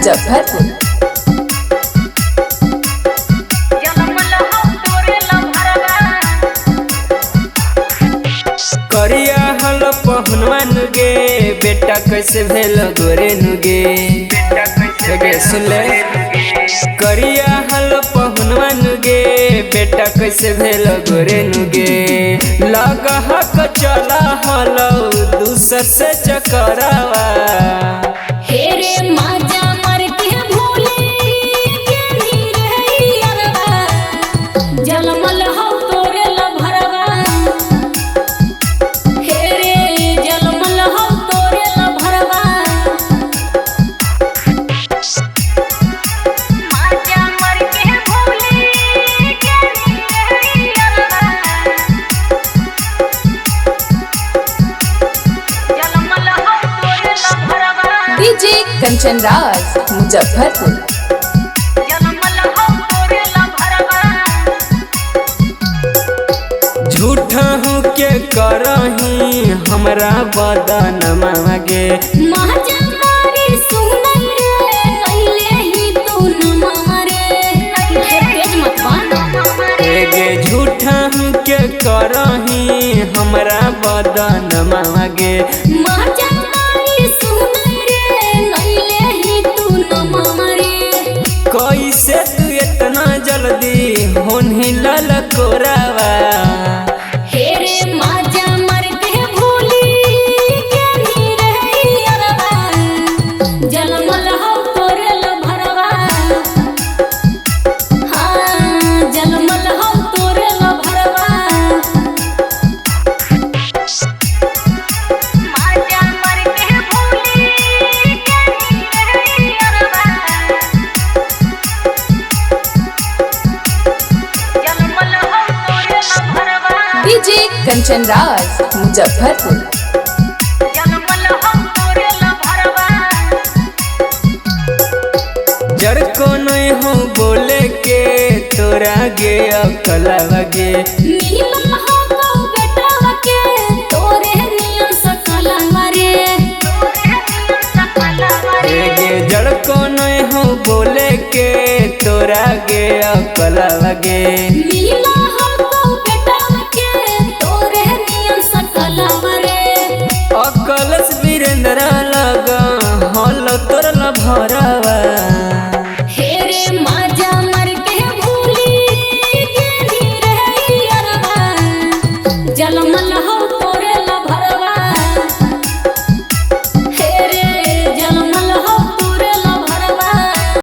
मुजफ्फरपुर। करिया हल पहनवन गे बेटा कैसे भेल गोरे नुगे सुनले करिया हल पहनवन गे बेटा कैसे भेल गोरे नुगे लगा हक चला हल दूसर से चकरावा हेरे माजा मर के भूले के नहीं रही अरवा जलमल हो तोरे लभरवा हेरे जलमल हो तोरे लभरवा माजा मर के भूले के नहीं रही अरवा जलमल हो तोरे लभरवा डीजे कंचन राज मुजफ्फरपुर। झूठा हूँ के करही हमरा बदन मांगे माजा मारी सुनल रे कैले ही तू न मारे तेज मत बन एगे झूठा हूँ के करही हमरा बदन मांगे माजा मारी सुनल रे कैले ही तू न मारे कैसे तू इतना जल्दी होनी ललकोरावा हेरे माजा मर के भूली के नहीं रही अरवा जलमल हो तोरे लभरवा हाँ जलमल हो तोरे लभरवा माजा मर के भूली के नहीं रही अरवा जलमल हो तोरे लभरवा डीजे कंचन राज मुजफ्फरपुर। जलमल हो तोरे लभरवा जड़ को नहीं हो बोले के तोरा गे अकलवा गे मिलल हो तो बेटवा के तोरे नियन सकलवा रे एगे जड़ को नहीं हो बोले के तोरा गे अकलवा गे मिलल हो तो बेटवा के तोरे नियन सकलवा रे अकलस वीरेंद्र लगा हल तोर भरवा हेरे माजा मर के भूली के नहीं रही अरवा जलमल